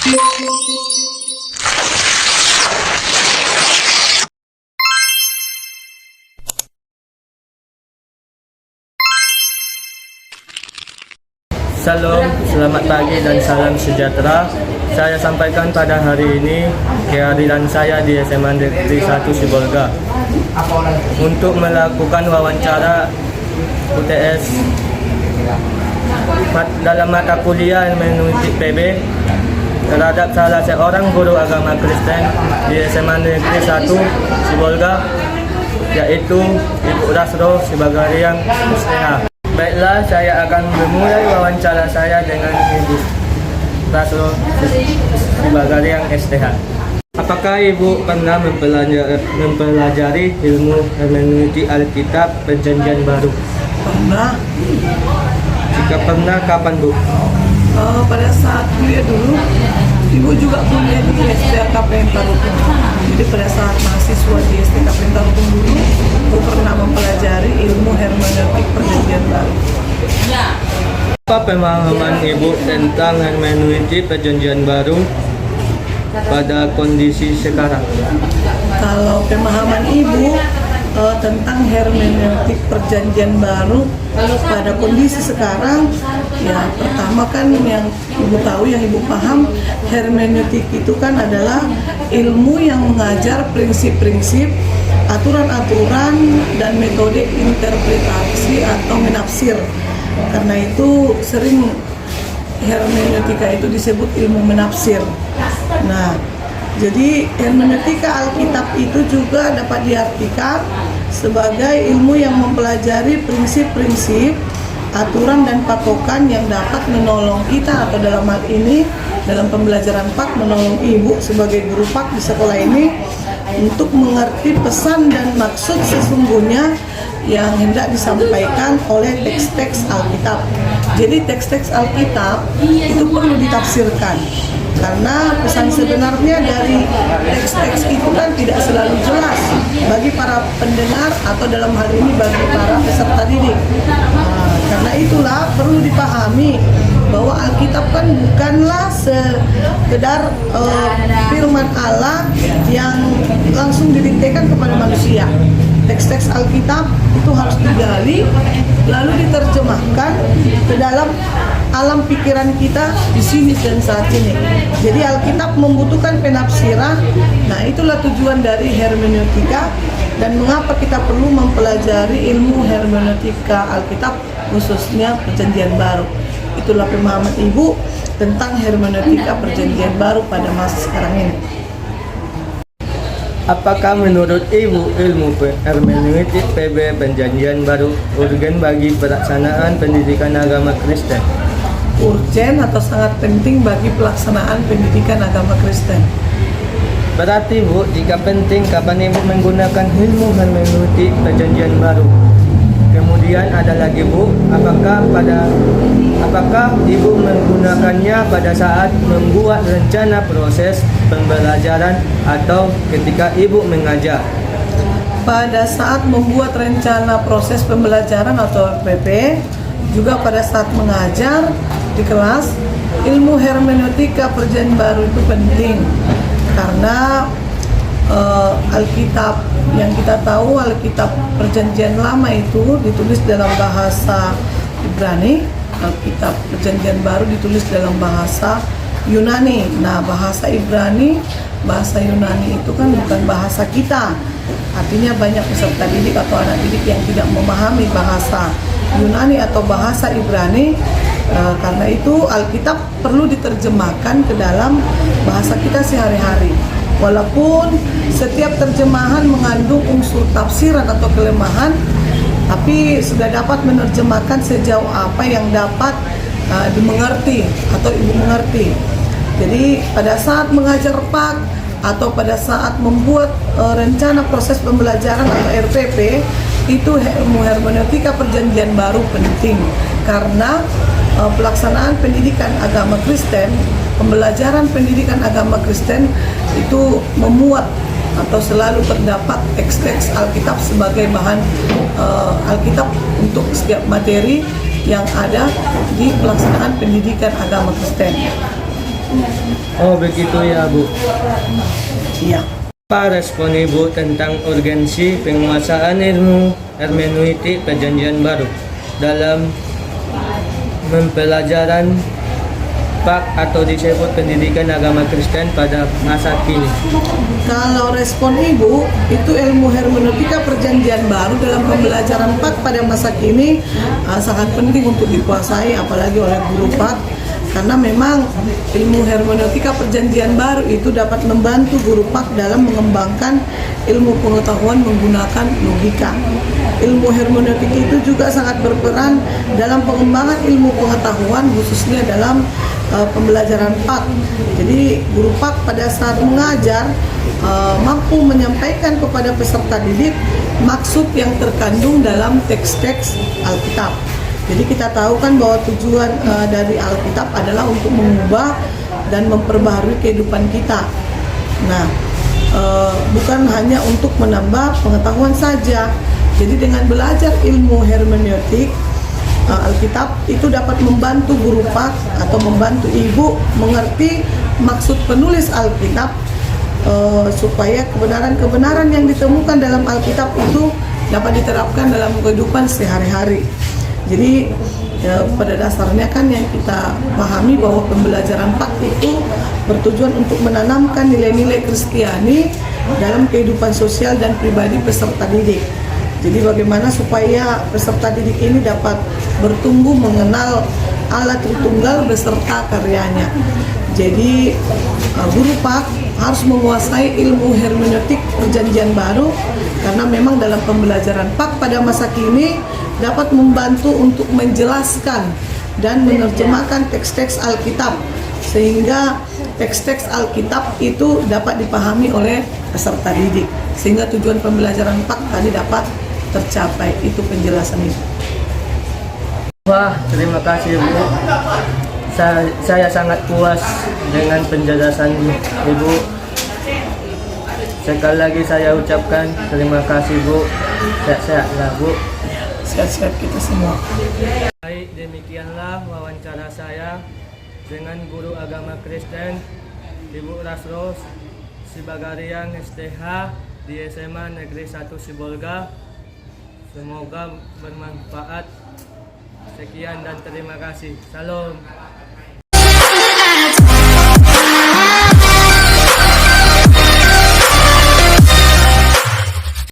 Salam, selamat pagi dan salam sejahtera. Saya sampaikan pada hari ini kehadiran saya di SMA Negeri 1 Sibolga untuk melakukan wawancara UTS dalam mata kuliah menuntut PB terhadap salah seorang guru agama Kristen di SMA Negeri 1 Sibolga, yaitu Ibu Rasro Sibagariang STH. Baiklah, saya akan memulai wawancara saya dengan Ibu Rasro Sibagariang STH. Apakah Ibu pernah mempelajari ilmu hermeneutik Alkitab Perjanjian Baru? Pernah. Jika pernah, kapan Bu? Pada saat kuliah dulu, Ibu juga kuliah di STKP Tarutung. Jadi pada saat mahasiswa di STKP Tarutung dulu, Ibu pernah mempelajari ilmu hermeneutik Perjanjian Baru. Apa pemahaman Ibu tentang hermeneutik Perjanjian Baru pada kondisi sekarang? Kalau pemahaman Ibu tentang hermeneutik Perjanjian Baru pada kondisi sekarang, ya pertama kan yang Ibu tahu, yang Ibu paham, hermeneutik itu kan adalah ilmu yang mengajar prinsip-prinsip, aturan-aturan dan metode interpretasi atau menafsir. Karena itu sering hermeneutika itu disebut ilmu menafsir. Nah, jadi hermeneutika Alkitab itu juga dapat diartikan sebagai ilmu yang mempelajari prinsip-prinsip, aturan dan patokan yang dapat menolong kita, atau dalam hal ini dalam pembelajaran PAK menolong Ibu sebagai guru PAK di sekolah ini untuk mengerti pesan dan maksud sesungguhnya yang hendak disampaikan oleh teks-teks Alkitab. Jadi teks-teks Alkitab itu perlu ditafsirkan, karena pesan sebenarnya dari teks-teks itu kan tidak selalu jelas bagi para pendengar atau dalam hal ini bagi para peserta didik. Karena itulah perlu dipahami bahwa Alkitab kan bukanlah sekedar firman Allah yang langsung didiktekan kepada manusia. Teks-teks Alkitab itu harus digali lalu diterjemahkan ke dalam alam pikiran kita di sini dan saat ini. Jadi Alkitab membutuhkan penafsiran. Nah, itulah tujuan dari hermeneutika dan mengapa kita perlu mempelajari ilmu hermeneutika Alkitab, khususnya Perjanjian Baru. Itulah pemahaman Ibu tentang hermeneutika Perjanjian Baru pada masa sekarang ini. Apakah menurut Ibu ilmu hermeneutik PB Perjanjian Baru urgen bagi pelaksanaan pendidikan agama Kristen? Urgen atau sangat penting bagi pelaksanaan pendidikan agama Kristen. Berarti Bu, jika penting, kapan Ibu menggunakan ilmu hermeneutik Perjanjian Baru? Kemudian ada lagi Bu, apakah Ibu menggunakannya pada saat membuat rencana proses pembelajaran atau ketika Ibu mengajar? Pada saat membuat rencana proses pembelajaran atau RPP, juga pada saat mengajar di kelas, ilmu hermeneutika Perjanjian Baru itu penting karena Alkitab yang kita tahu, Alkitab Perjanjian Lama itu ditulis dalam bahasa Ibrani, Alkitab Perjanjian Baru ditulis dalam bahasa Yunani. Nah, bahasa Ibrani, bahasa Yunani itu kan bukan bahasa kita. Artinya banyak peserta didik atau anak didik yang tidak memahami bahasa Yunani atau bahasa Ibrani. Karena itu Alkitab perlu diterjemahkan ke dalam bahasa kita sehari-hari. Walaupun setiap terjemahan mengandung unsur tafsiran atau kelemahan, tapi sudah dapat menerjemahkan sejauh apa yang dapat dimengerti atau Ibu mengerti. Jadi pada saat mengajar PAK atau pada saat membuat rencana proses pembelajaran atau RPP, itu ilmu hermeneutika Perjanjian Baru penting karena pelaksanaan pendidikan agama Kristen, pembelajaran pendidikan agama Kristen itu memuat atau selalu terdapat teks-teks Alkitab sebagai bahan Alkitab untuk setiap materi yang ada di pelaksanaan pendidikan agama Kristen. Oh begitu ya Bu. Iya. Apa respon Ibu tentang urgensi penguasaan ilmu hermeneutik Perjanjian Baru dalam mempelajaran PAK atau disebut pendidikan agama Kristen pada masa kini? Kalau respon Ibu, itu ilmu hermeneutika Perjanjian Baru dalam pembelajaran PAK pada masa kini sangat penting untuk dikuasai, apalagi oleh guru PAK, karena memang ilmu hermeneutika Perjanjian Baru itu dapat membantu guru PAK dalam mengembangkan ilmu pengetahuan menggunakan logika. Ilmu hermeneutik itu juga sangat berperan dalam pengembangan ilmu pengetahuan, khususnya dalam pembelajaran PAK. Jadi guru PAK pada saat mengajar mampu menyampaikan kepada peserta didik maksud yang terkandung dalam teks-teks Alkitab. Jadi kita tahu kan bahwa tujuan dari Alkitab adalah untuk mengubah dan memperbaharui kehidupan kita. Nah, bukan hanya untuk menambah pengetahuan saja. Jadi dengan belajar ilmu hermeneutik Alkitab itu dapat membantu guru PAK atau membantu ibu mengerti maksud penulis Alkitab, supaya kebenaran-kebenaran yang ditemukan dalam Alkitab itu dapat diterapkan dalam kehidupan sehari-hari. Jadi pada dasarnya kan yang kita pahami bahwa pembelajaran PAK itu bertujuan untuk menanamkan nilai-nilai Kristiani dalam kehidupan sosial dan pribadi peserta didik. Jadi bagaimana supaya peserta didik ini dapat bertumbuh mengenal Allah Tritunggal beserta karyanya. Jadi guru PAK harus menguasai ilmu hermeneutik Perjanjian Baru, karena memang dalam pembelajaran PAK pada masa kini dapat membantu untuk menjelaskan dan menerjemahkan teks-teks Alkitab, sehingga teks-teks Alkitab itu dapat dipahami oleh peserta didik, sehingga tujuan pembelajaran PAK tadi dapat tercapai. Itu penjelasan itu. Wah, terima kasih Bu. Saya sangat puas dengan penjelasan Ibu. Sekali lagi saya ucapkan terima kasih Bu. Sehat-sehat ya Bu. Sehat-sehat kita semua. Baik, demikianlah wawancara saya dengan guru agama Kristen Ibu Rasro Sibagarian STH di SMA Negeri 1 Sibolga. Semoga bermanfaat. Sekian dan terima kasih. Salam.